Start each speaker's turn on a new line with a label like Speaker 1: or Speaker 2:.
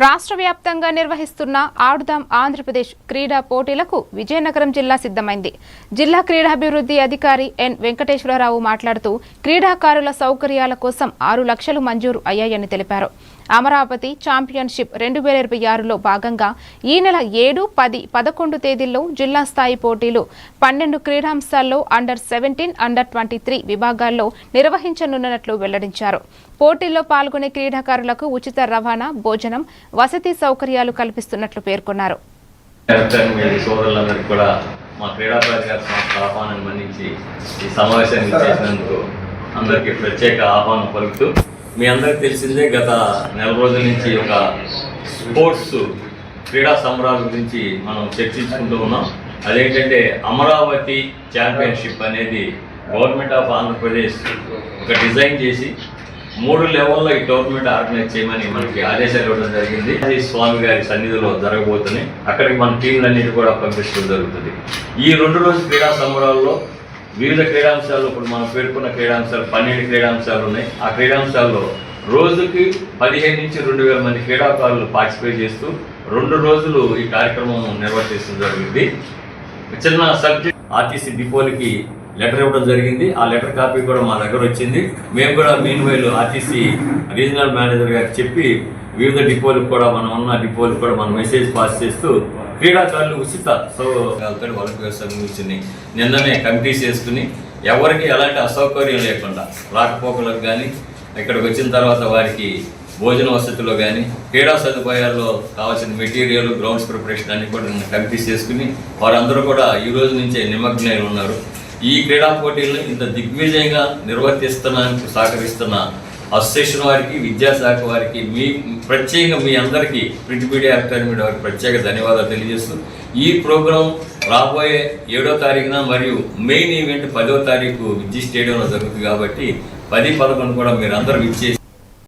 Speaker 1: రాష్ట్ర వ్యాప్తంగా నిర్వహిస్తున్న ఆడుదాం ఆంధ్రప్రదేశ్ క్రీడా పోటీలకు విజయనగరం జిల్లా సిద్ధమైంది. జిల్లా క్రీడాభివృద్ధి అధికారి ఎన్ వెంకటేశ్వరరావు మాట్లాడుతూ క్రీడాకారుల సౌకర్యాల కోసం 6 లక్షలు మంజూరు అయ్యాయని తెలిపారు. అమరావతి ఛాంపియన్షిప్ 2026లో భాగంగా ఈ నెల 7, 10, 11 తేదీల్లో జిల్లా స్థాయి పోటీలు 12 క్రీడాంశాల్లో అండర్-17, అండర్-23 విభాగాల్లో నిర్వహించనున్నట్లు వెల్లడించారు. పోటీల్లో పాల్గొనే క్రీడాకారులకు ఉచిత రవాణా, భోజనం, వసతి సౌకర్యాలు కల్పిస్తున్నట్లు పేర్కొన్నారు.
Speaker 2: మీ అందరికి తెలిసిందే గత నెల రోజుల నుంచి ఒక స్పోర్ట్స్ క్రీడా సంబరాల గురించి మనం చర్చించుకుంటూ ఉన్నాం. అదేంటంటే అమరావతి ఛాంపియన్షిప్ అనేది గవర్నమెంట్ ఆఫ్ ఆంధ్రప్రదేశ్ ఒక డిజైన్ చేసి 3 లెవెల్లో ఈ టోర్నమెంట్ ఆర్గనైజ్ చేయమని మనకి ఆదేశాలు ఇవ్వడం జరిగింది. అది స్వామి గారి సన్నిధిలో జరగబోతున్నాయి. అక్కడికి మన టీంలన్నిటి కూడా పంపించడం జరుగుతుంది. ఈ 2 రోజుల క్రీడా సంబరాల్లో వివిధ క్రీడాంశాలు, ఇప్పుడు మనం పేర్కొన్న క్రీడాంశాలు 12 క్రీడాంశాలు ఉన్నాయి. ఆ క్రీడాంశాల్లో రోజుకి 15 నుంచి 2,000 మంది క్రీడాకారులు పార్టిసిపేట్ చేస్తూ 2 రోజులు ఈ కార్యక్రమం నిర్వర్తించడం జరిగింది. చిన్న సబ్జెక్ట్ ఆర్టీసీ డిపోలకి లెటర్ ఇవ్వడం జరిగింది. ఆ లెటర్ కాపీ కూడా మా దగ్గర వచ్చింది. మేము కూడా మీన్వైల్ ఆర్టీసీ రీజనల్ మేనేజర్ గారికి చెప్పి వివిధ డిపోలకు కూడా మనం మెసేజ్ పాస్ చేస్తూ క్రీడాకారులు ఉచిత సౌకర్యాలతో వాళ్ళకి వ్యవసాయం నిన్ననే కమిటీస్ చేసుకుని ఎవరికి ఎలాంటి అసౌకర్యం లేకుండా రాకపోకలకు కానీ ఇక్కడికి వచ్చిన తర్వాత వారికి భోజన వసతిలో కానీ క్రీడా సదుపాయాల్లో కావాల్సిన మెటీరియల్, గ్రౌండ్స్ ప్రిపరేషన్ అన్ని కూడా నిన్న కమిటీస్ చేసుకుని వారందరూ కూడా ఈ రోజు నుంచే నిమగ్నై ఉన్నారు. ఈ క్రీడా పోటీలను ఇంత దిగ్విజయంగా నిర్వర్తిస్తున్నానికి సహకరిస్తున్న అసోసియేషన్ వారికి, విద్యాశాఖ వారికి, ప్రత్యేకంగా మీ అందరికీ ప్రింట్ మీడియా, ఎలక్ట్రానిక్ మీడియా వారికి ప్రత్యేక ధన్యవాదాలు తెలియజేస్తూ ఈ ప్రోగ్రాం రాబోయే 7వ తారీఖున మరియు మెయిన్ ఈవెంట్ 10వ తారీఖు విద్యా స్టేడియంలో జరుగుతుంది కాబట్టి 10, 11 కూడా మీరు అందరూ విచ్చేసి